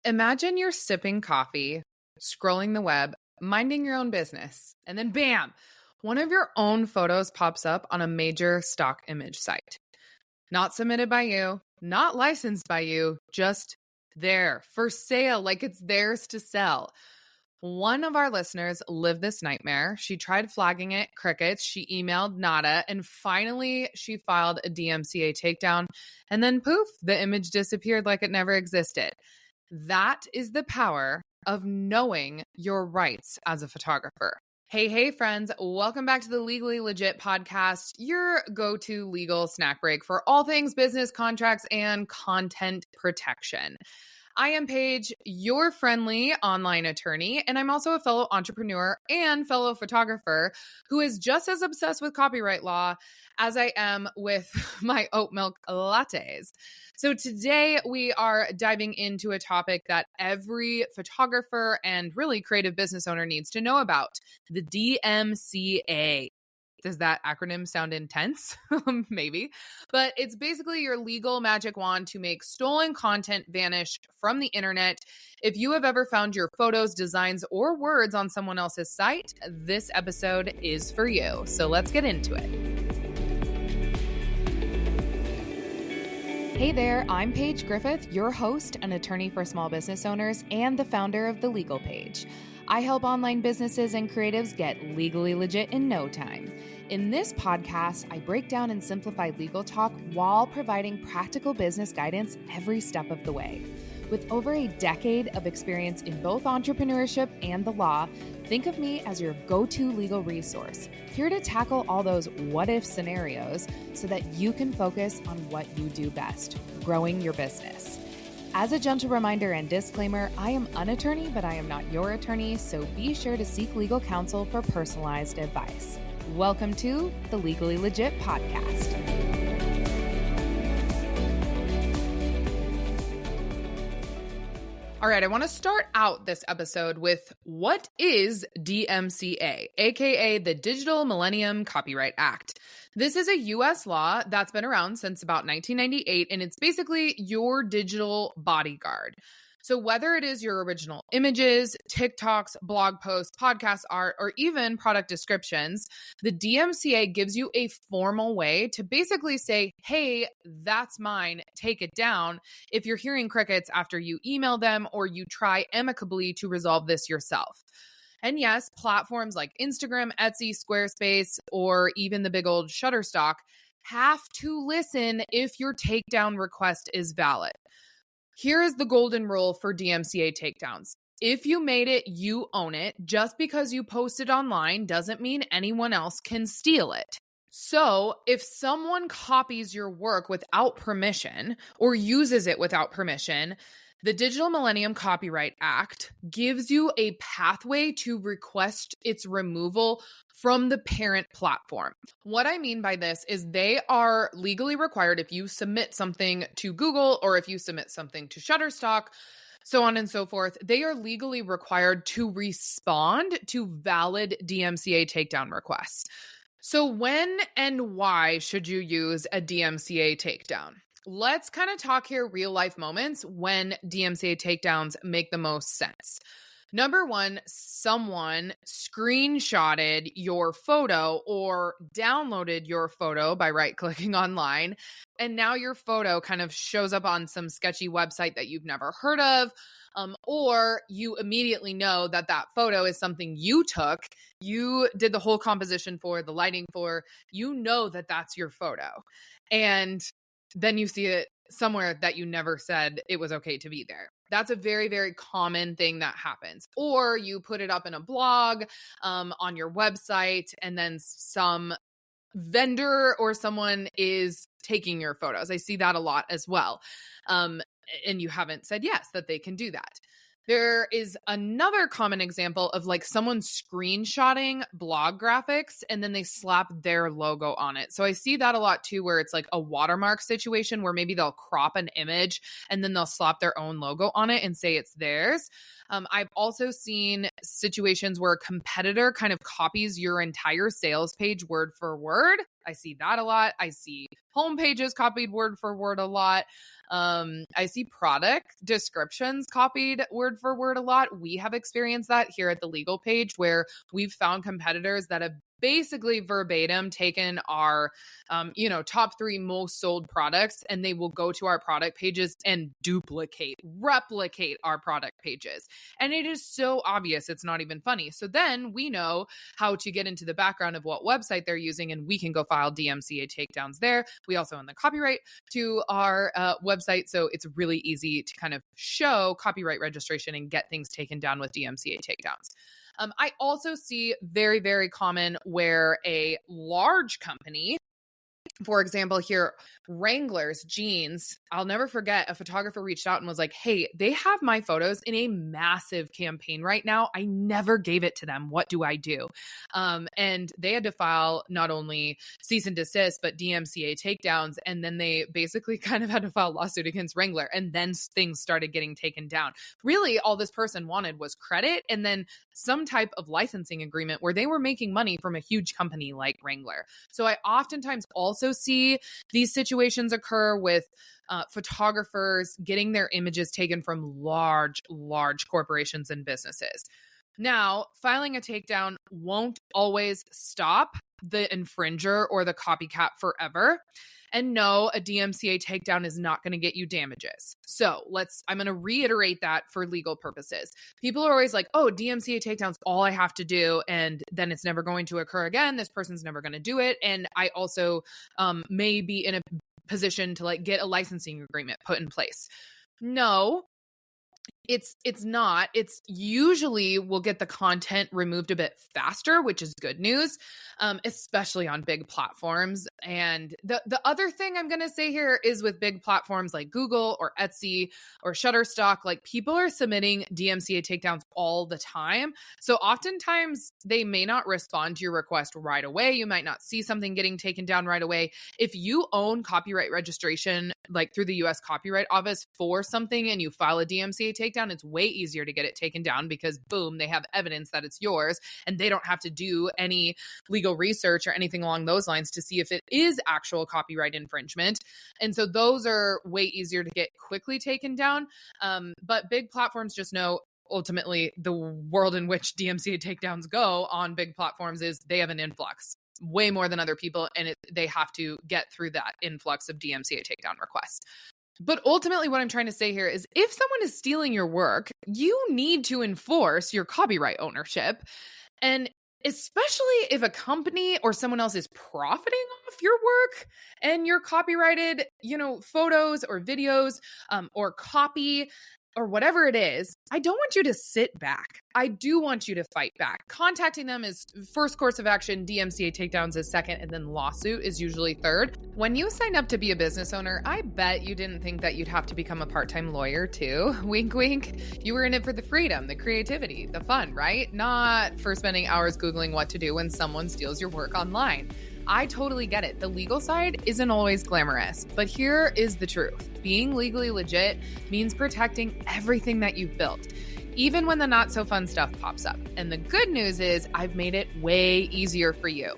Imagine you're sipping coffee, scrolling the web, minding your own business, and then bam, one of your own photos pops up on a major stock image site. Not submitted by you, not licensed by you, just there for sale, like it's theirs to sell. One of our listeners lived this nightmare. She tried flagging it, crickets. She emailed nada, and finally she filed a DMCA takedown. And then poof, the image disappeared like it never existed. That is the power of knowing your rights as a photographer. Hey, friends. Welcome back to the Legally Legit podcast, your go-to legal snack break for all things business, contracts, and content protection. I am Paige, your friendly online attorney, and I'm also a fellow entrepreneur and fellow photographer who is just as obsessed with copyright law as I am with my oat milk lattes. So today we are diving into a topic that every photographer and really creative business owner needs to know about, the DMCA. Does that acronym sound intense? Maybe. But it's basically your legal magic wand to make stolen content vanish from the internet. If you have ever found your photos, designs, or words on someone else's site, this episode is for you. So let's get into it. Hey there, I'm Paige Griffith, your host, an attorney for small business owners, and the founder of The Legal Page. I help online businesses and creatives get legally legit in no time. In this podcast, I break down and simplify legal talk while providing practical business guidance every step of the way. With over a decade of experience in both entrepreneurship and the law, think of me as your go-to legal resource, here to tackle all those what-if scenarios so that you can focus on what you do best, growing your business. As a gentle reminder and disclaimer, I am an attorney, but I am not your attorney, so be sure to seek legal counsel for personalized advice. Welcome to the Legally Legit podcast. All right, I want to start out this episode with what is DMCA, aka the Digital Millennium Copyright Act. This is a U.S. law that's been around since about 1998, and it's basically your digital bodyguard. So whether it is your original images, TikToks, blog posts, podcast art, or even product descriptions, the DMCA gives you a formal way to basically say, hey, that's mine, take it down, if you're hearing crickets after you email them or you try amicably to resolve this yourself. And yes, platforms like Instagram, Etsy, Squarespace, or even the big old Shutterstock have to listen if your takedown request is valid. Here is the golden rule for DMCA takedowns. If you made it, you own it. Just because you posted online doesn't mean anyone else can steal it. So if someone copies your work without permission or uses it without permission, the Digital Millennium Copyright Act gives you a pathway to request its removal from the parent platform. What I mean by this is they are legally required if you submit something to Google or if you submit something to Shutterstock, so on and so forth, they are legally required to respond to valid DMCA takedown requests. So when and why should you use a DMCA takedown? Let's kind of talk here real life moments when DMCA takedowns make the most sense. Number one, someone screenshotted your photo or downloaded your photo by right-clicking online, and now your photo kind of shows up on some sketchy website that you've never heard of, or you immediately know that that photo is something you took, you did the whole composition for, the lighting for, you know that that's your photo. And then you see it somewhere that you never said it was okay to be there. That's a very, very common thing that happens. Or you put it up in a blog on your website, and then some vendor or someone is taking your photos. I see that a lot as well. And you haven't said yes, that they can do that. There is another common example of like someone screenshotting blog graphics and then they slap their logo on it. So I see that a lot too, where it's like a watermark situation where maybe they'll crop an image and then they'll slap their own logo on it and say it's theirs. I've also seen situations where a competitor kind of copies your entire sales page word for word I see that a lot. I see home pages copied word for word a lot. I see product descriptions copied word for word a lot. We have experienced that here at the legal page, where we've found competitors that have basically verbatim taken our top 3 most sold products, and they will go to our product pages and replicate our product pages. And it is so obvious, it's not even funny. So then we know how to get into the background of what website they're using, and we can go file DMCA takedowns there. We also own the copyright to our website, so it's really easy to kind of show copyright registration and get things taken down with DMCA takedowns. I also see very, very common where a large company, for example, here, Wrangler's jeans, I'll never forget, a photographer reached out and was like, hey, they have my photos in a massive campaign right now. I never gave it to them. What do I do? And they had to file not only cease and desist, but DMCA takedowns. And then they basically kind of had to file a lawsuit against Wrangler. And then things started getting taken down. Really, all this person wanted was credit and then some type of licensing agreement where they were making money from a huge company like Wrangler. So I oftentimes also see these situations occur with photographers getting their images taken from large corporations and businesses. Now, filing a takedown won't always stop the infringer or the copycat forever. And no, a DMCA takedown is not going to get you damages. So I'm going to reiterate that for legal purposes. People are always like, oh, DMCA takedown's all I have to do, and then it's never going to occur again. This person's never going to do it. And I also may be in a position to get a licensing agreement put in place. No, it's not. It's usually we'll get the content removed a bit faster, which is good news, especially on big platforms. And the other thing I'm going to say here is with big platforms like Google or Etsy or Shutterstock, people are submitting DMCA takedowns all the time. So oftentimes they may not respond to your request right away. You might not see something getting taken down right away. If you own copyright registration, through the US Copyright Office for something and you file a DMCA takedown, it's way easier to get it taken down because boom, they have evidence that it's yours and they don't have to do any legal research or anything along those lines to see if it is actual copyright infringement. And so those are way easier to get quickly taken down. But big platforms just know ultimately the world in which DMCA takedowns go on big platforms is they have an influx way more than other people, and they have to get through that influx of DMCA takedown requests. But ultimately, what I'm trying to say here is if someone is stealing your work, you need to enforce your copyright ownership. And especially if a company or someone else is profiting off your work and your copyrighted, photos or videos or copy or whatever it is, I don't want you to sit back. I do want you to fight back. Contacting them is first course of action, DMCA takedowns is second, and then lawsuit is usually third. When you sign up to be a business owner, I bet you didn't think that you'd have to become a part-time lawyer too. Wink, wink. You were in it for the freedom, the creativity, the fun, right? Not for spending hours Googling what to do when someone steals your work online. I totally get it. The legal side isn't always glamorous, but here is the truth. Being legally legit means protecting everything that you've built, even when the not so fun stuff pops up. And the good news is I've made it way easier for you.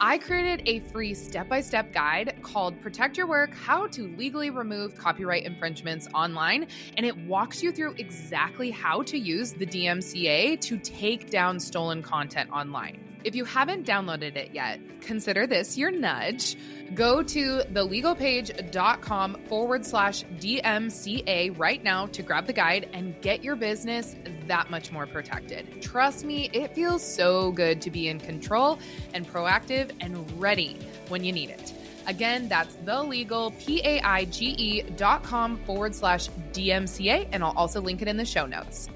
I created a free step-by-step guide called Protect Your Work: How to Legally Remove Copyright Infringements Online, and it walks you through exactly how to use the DMCA to take down stolen content online. If you haven't downloaded it yet, consider this your nudge. Go to thelegalpage.com/DMCA right now to grab the guide and get your business that much more protected. Trust me, it feels so good to be in control and proactive and ready when you need it. Again, that's thelegalpage.com/DMCA, and I'll also link it in the show notes.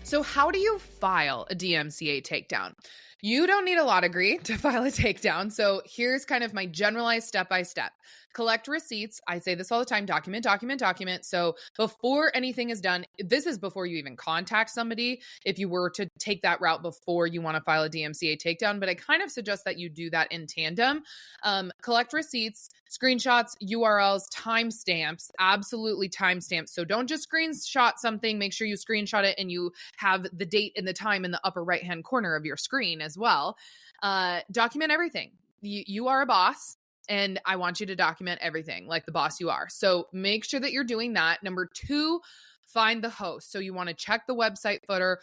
So how do you file a DMCA takedown? You don't need a law degree to file a takedown. So here's kind of my generalized step-by-step. Collect receipts. I say this all the time, document. So before anything is done, this is before you even contact somebody, if you were to take that route before you want to file a DMCA takedown, but I kind of suggest that you do that in tandem. Collect receipts, screenshots, URLs, timestamps, absolutely timestamps. So don't just screenshot something, make sure you screenshot it and you have the date and the time in the upper right-hand corner of your screen as well. Document everything. You are a boss, and I want you to document everything like the boss you are. So make sure that you're doing that. Number 2, find the host. So you want to check the website footer,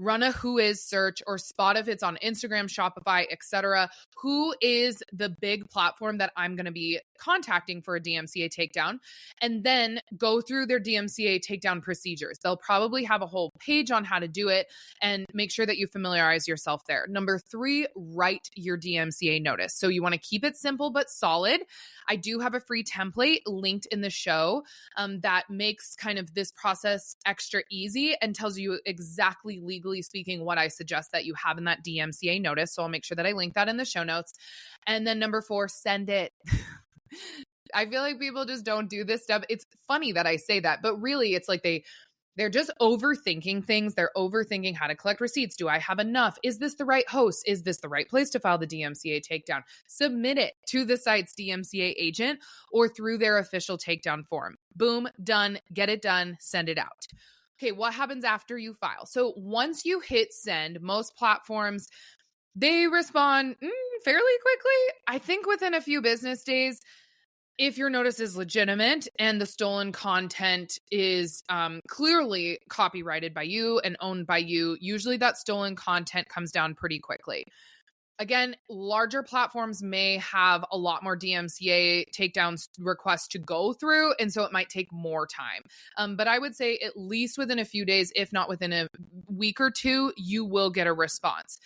run a who is search, or spot if it's on Instagram, Shopify, etc. Who is the big platform that I'm going to be contacting for a DMCA takedown? And then go through their DMCA takedown procedures. They'll probably have a whole page on how to do it, and make sure that you familiarize yourself there. Number 3, write your DMCA notice. So you want to keep it simple but solid. I do have a free template linked in the show that makes kind of this process extra easy and tells you exactly legally speaking what I suggest that you have in that DMCA notice. So I'll make sure that I link that in the show notes. And then number 4, send it. I feel like people just don't do this stuff. It's funny that I say that, but really it's like they're just overthinking things. They're overthinking how to collect receipts. Do I have enough? Is this the right host? Is this the right place to file the DMCA takedown? Submit it to the site's DMCA agent or through their official takedown form. Boom, done, get it done, send it out. Okay, what happens after you file? So once you hit send, most platforms, they respond fairly quickly. I think within a few business days. If your notice is legitimate and the stolen content is clearly copyrighted by you and owned by you, usually that stolen content comes down pretty quickly. Again, larger platforms may have a lot more DMCA takedowns requests to go through, and so it might take more time. But I would say at least within a few days, if not within a week or 2, you will get a response.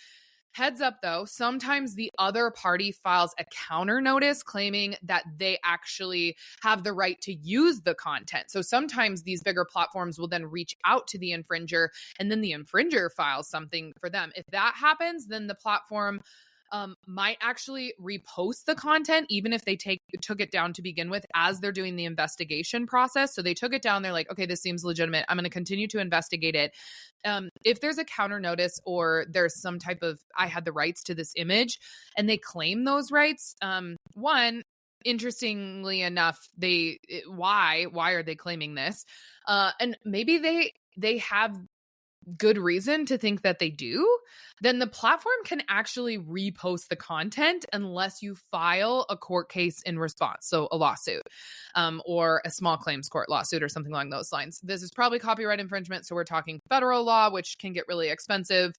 Heads up though, sometimes the other party files a counter notice claiming that they actually have the right to use the content. So sometimes these bigger platforms will then reach out to the infringer, and then the infringer files something for them. If that happens, then the platform might actually repost the content, even if they took it down to begin with as they're doing the investigation process. So they took it down. They're like, okay, this seems legitimate. I'm going to continue to investigate it. If there's a counter notice or there's some type of, I had the rights to this image, and they claim those rights, one, interestingly enough, why are they claiming this? And maybe they have good reason to think that they do, then the platform can actually repost the content unless you file a court case in response. So a lawsuit or a small claims court lawsuit or something along those lines. This is probably copyright infringement. So we're talking federal law, which can get really expensive.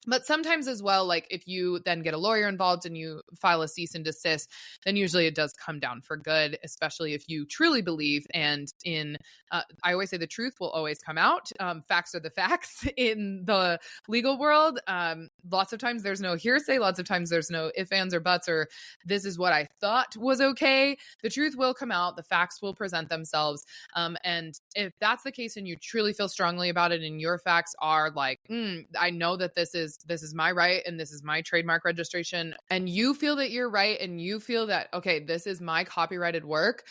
But sometimes as well, like if you then get a lawyer involved and you file a cease and desist, then usually it does come down for good, especially if you truly believe. And I always say the truth will always come out. Facts are the facts in the legal world. Lots of times there's no hearsay. Lots of times there's no ifs, ands, or buts, or this is what I thought was okay. The truth will come out. The facts will present themselves. And if that's the case and you truly feel strongly about it and your facts are like, I know that this is my right and this is my trademark registration, and you feel that you're right and you feel that, okay, this is my copyrighted work,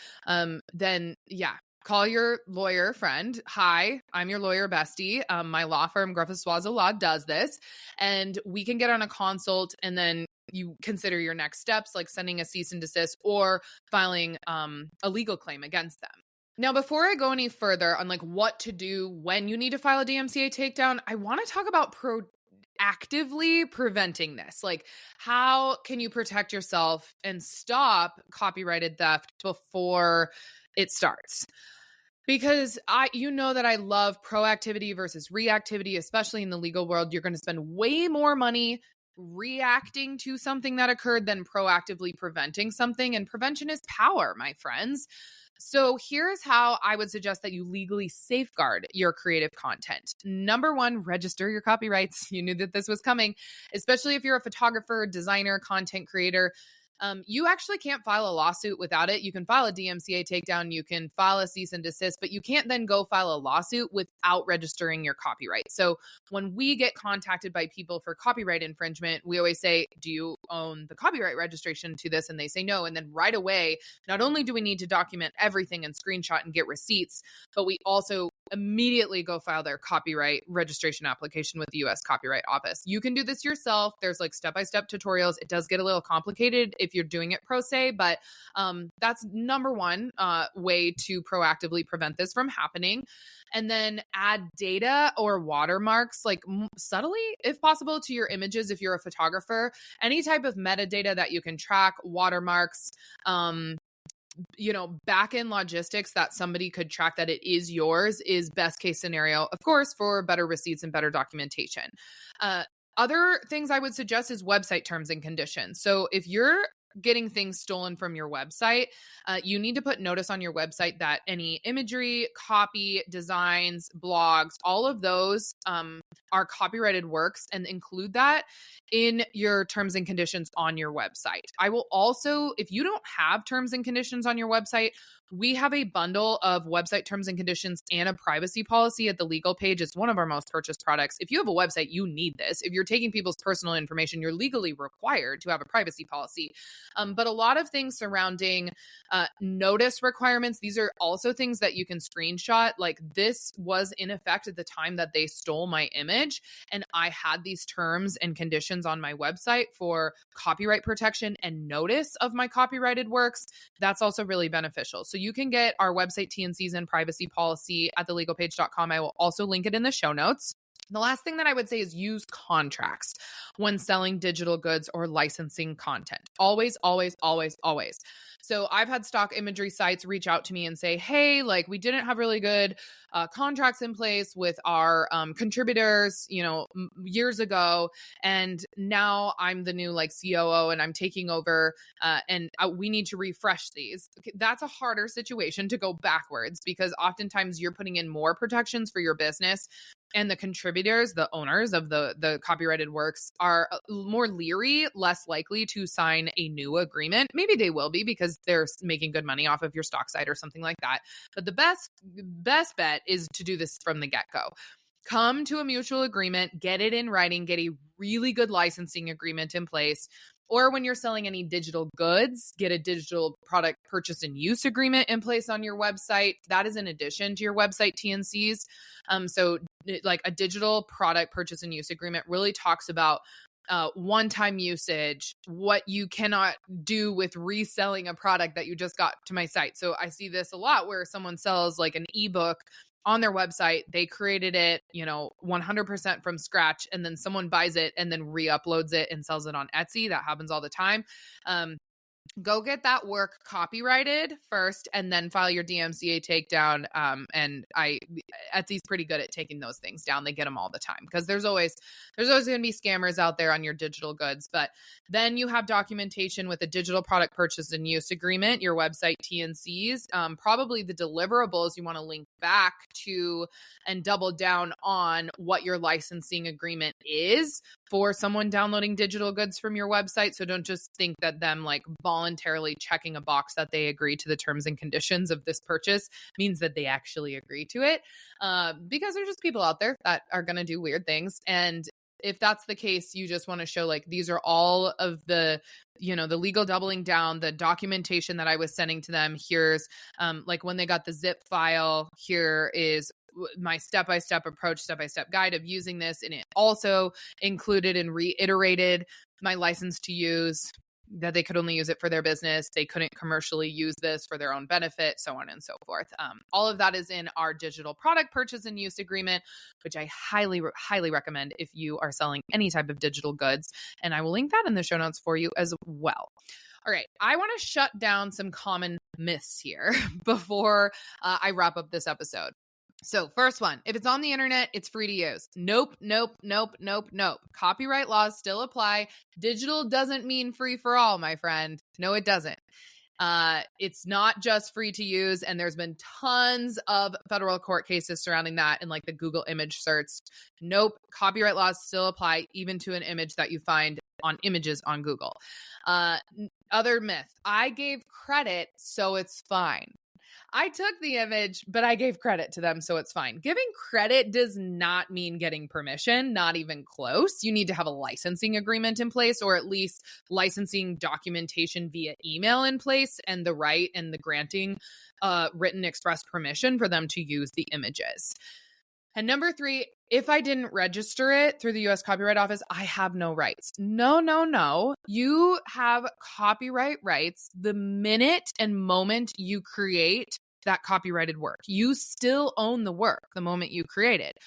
then yeah, call your lawyer friend. Hi, I'm your lawyer bestie. My law firm, Griffith Swazo Law, does this, and we can get on a consult, and then you consider your next steps, like sending a cease and desist or filing a legal claim against them. Now, before I go any further on like what to do when you need to file a DMCA takedown, I want to talk about actively preventing this. Like, how can you protect yourself and stop copyrighted theft before it starts? Because you know that I love proactivity versus reactivity, especially in the legal world. You're going to spend way more money reacting to something that occurred than proactively preventing something. And prevention is power, my friends. So here's how I would suggest that you legally safeguard your creative content. Number 1, register your copyrights. You knew that this was coming, especially if you're a photographer, designer, content creator. You actually can't file a lawsuit without it. You can file a DMCA takedown, you can file a cease and desist, but you can't then go file a lawsuit without registering your copyright. So when we get contacted by people for copyright infringement, we always say, do you own the copyright registration to this? And they say no. And then right away, not only do we need to document everything and screenshot and get receipts, but we also immediately go file their copyright registration application with the US Copyright Office. You can do this yourself. There's like step-by-step tutorials. It does get a little complicated if you're doing it pro se, but that's number one way to proactively prevent this from happening. And then add data or watermarks, like subtly, if possible, to your images if you're a photographer. Any type of metadata that you can track, watermarks, back end logistics that somebody could track that it is yours is best case scenario, of course, for better receipts and better documentation. Other things I would suggest is website terms and conditions. So if you're getting things stolen from your website, you need to put notice on your website that any imagery, copy, designs, blogs, all of those are copyrighted works, and include that in your terms and conditions on your website. I will also, if you don't have terms and conditions on your website, we have a bundle of website terms and conditions and a privacy policy at the legal page. It's one of our most purchased products. If you have a website, you need this. If you're taking people's personal information, you're legally required to have a privacy policy. But a lot of things surrounding notice requirements, these are also things that you can screenshot. Like, this was in effect at the time that they stole my image, and I had these terms and conditions on my website for copyright protection and notice of my copyrighted works. That's also really beneficial. So you can get our website T&Cs and privacy policy at thelegalpage.com. I will also link it in the show notes. The last thing that I would say is use contracts when selling digital goods or licensing content. Always, always, always, always. So I've had stock imagery sites reach out to me and say, hey, like, we didn't have really good contracts in place with our contributors, years ago. And now I'm the new like COO and I'm taking over and we need to refresh these. That's a harder situation to go backwards, because oftentimes you're putting in more protections for your business, and the contributors, the owners of the copyrighted works, are more leery, less likely to sign a new agreement. Maybe they will be because they're making good money off of your stock site or something like that. But the best bet is to do this from the get-go. Come to a mutual agreement, get it in writing, get a really good licensing agreement in place. Or when you're selling any digital goods, get a digital product purchase and use agreement in place on your website. That is in addition to your website T&Cs. So like a digital product purchase and use agreement really talks about one-time usage, what you cannot do with reselling a product that you just got to my site. So I see this a lot where someone sells like an ebook on their website. They created it, 100% from scratch, and then someone buys it and then re-uploads it and sells it on Etsy. That happens all the time. Go get that work copyrighted first, and then file your DMCA takedown. And Etsy's pretty good at taking those things down. They get them all the time, because there's always going to be scammers out there on your digital goods. But then you have documentation with a digital product purchase and use agreement, your website T&Cs, probably the deliverables you want to link back to and double down on what your licensing agreement is for someone downloading digital goods from your website. So don't just think that them like voluntarily checking a box that they agree to the terms and conditions of this purchase means that they actually agree to it, because there's just people out there that are going to do weird things. And if that's the case, you just want to show like these are all of the, the legal doubling down, the documentation that I was sending to them. Here's like when they got the zip file, here is my step-by-step approach, step-by-step guide of using this. And it also included and reiterated my license to use, that they could only use it for their business. They couldn't commercially use this for their own benefit, so on and so forth. All of that is in our digital product purchase and use agreement, which I highly, highly recommend if you are selling any type of digital goods. And I will link that in the show notes for you as well. All right, I want to shut down some common myths here before I wrap up this episode. So first one, if it's on the internet, it's free to use. Nope, nope, nope, nope, nope. Copyright laws still apply. Digital doesn't mean free for all, my friend. No, it doesn't. It's not just free to use. And there's been tons of federal court cases surrounding that in like the Google image search. Nope. Copyright laws still apply even to an image that you find on images on Google. Other myth, I gave credit, so it's fine. I took the image, but I gave credit to them, so it's fine. Giving credit does not mean getting permission, not even close. You need to have a licensing agreement in place, or at least licensing documentation via email in place, and the right and the granting written express permission for them to use the images. And number 3, if I didn't register it through the U.S. Copyright Office, I have no rights. No. You have copyright rights the minute and moment you create that copyrighted work. You still own the work the moment you create it.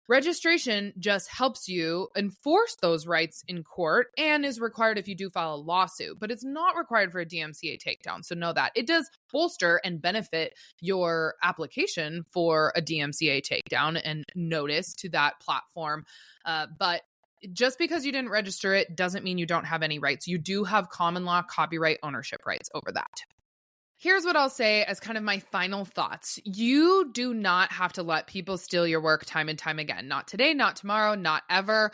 Registration just helps you enforce those rights in court and is required if you do file a lawsuit, but it's not required for a DMCA takedown. So know that. It does bolster and benefit your application for a DMCA takedown and notice to that platform. But just because you didn't register it doesn't mean you don't have any rights. You do have common law copyright ownership rights over that. Here's what I'll say as kind of my final thoughts. You do not have to let people steal your work time and time again. Not today, not tomorrow, not ever.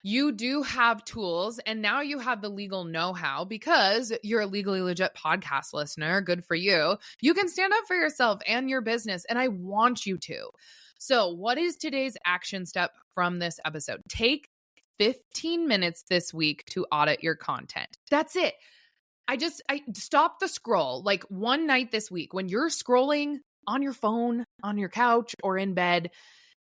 You do have tools, and now you have the legal know-how because you're a Legally Legit podcast listener. Good for you. You can stand up for yourself and your business, and I want you to. So what is today's action step from this episode? Take 15 minutes this week to audit your content. That's it. I stop the scroll. Like one night this week when you're scrolling on your phone, on your couch, or in bed,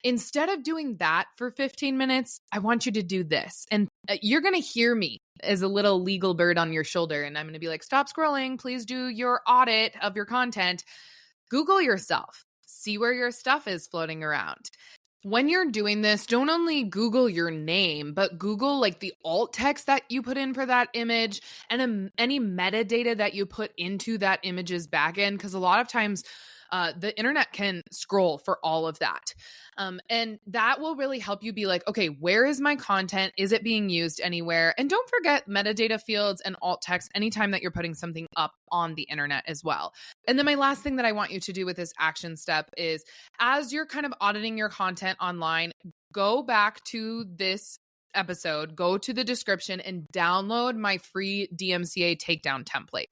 instead of doing that for 15 minutes, I want you to do this. And you're going to hear me as a little legal bird on your shoulder. And I'm going to be like, stop scrolling. Please do your audit of your content. Google yourself. See where your stuff is floating around. When you're doing this, don't only Google your name, but Google like the alt text that you put in for that image and any metadata that you put into that image's backend, because a lot of times the internet can scroll for all of that. And that will really help you be like, okay, where is my content? Is it being used anywhere? And don't forget metadata fields and alt text anytime that you're putting something up on the internet as well. And then my last thing that I want you to do with this action step is, as you're kind of auditing your content online, go back to this episode, go to the description and download my free DMCA takedown template.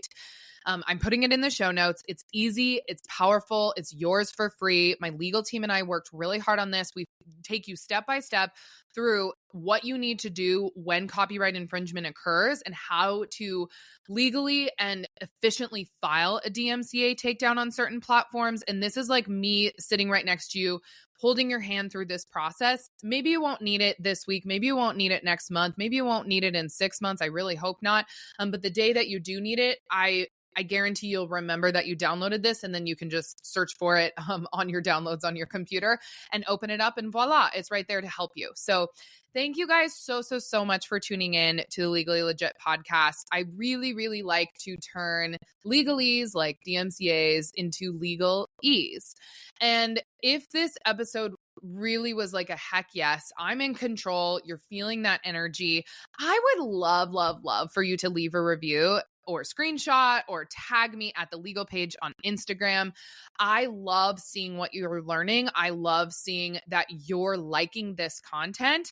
I'm putting it in the show notes. It's easy. It's powerful. It's yours for free. My legal team and I worked really hard on this. We take you step by step through what you need to do when copyright infringement occurs and how to legally and efficiently file a DMCA takedown on certain platforms. And this is like me sitting right next to you, holding your hand through this process. Maybe you won't need it this week. Maybe you won't need it next month. Maybe you won't need it in 6 months. I really hope not. But the day that you do need it, I guarantee you'll remember that you downloaded this, and then you can just search for it on your downloads on your computer and open it up, and voila, it's right there to help you. So thank you guys so much for tuning in to the Legally Legit podcast. I really like to turn legalese like DMCAs into legal ease. And if this episode really was like a heck yes, I'm in control, you're feeling that energy, I would love for you to leave a review or screenshot or tag me at the legal page on Instagram. I love seeing what you're learning. I love seeing that you're liking this content.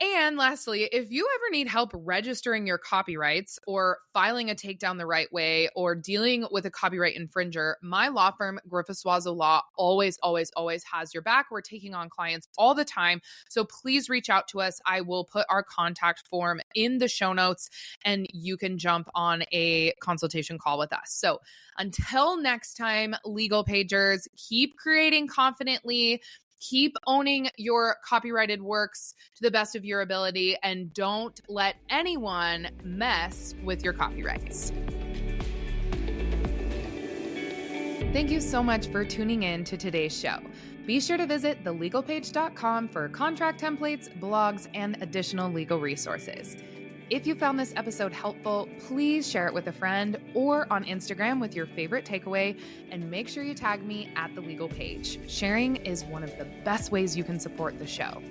And lastly, if you ever need help registering your copyrights or filing a takedown the right way or dealing with a copyright infringer, my law firm, Griffith Swazo Law, always has your back. We're taking on clients all the time. So please reach out to us. I will put our contact form in the show notes and you can jump on a consultation call with us. So until next time, legal pagers, keep creating confidently. Keep owning your copyrighted works to the best of your ability, and don't let anyone mess with your copyrights. Thank you so much for tuning in to today's show. Be sure to visit thelegalpage.com for contract templates, blogs, and additional legal resources. If you found this episode helpful, please share it with a friend or on Instagram with your favorite takeaway, and make sure you tag me at the legal page. Sharing is one of the best ways you can support the show.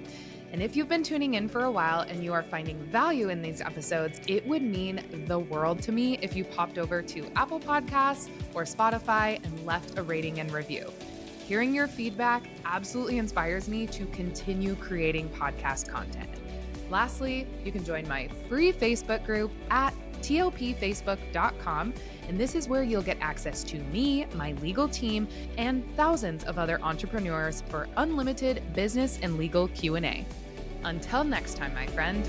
And if you've been tuning in for a while and you are finding value in these episodes, it would mean the world to me if you popped over to Apple Podcasts or Spotify and left a rating and review. Hearing your feedback absolutely inspires me to continue creating podcast content. Lastly, you can join my free Facebook group at tlpfacebook.com, and this is where you'll get access to me, my legal team, and thousands of other entrepreneurs for unlimited business and legal Q&A. Until next time, my friend.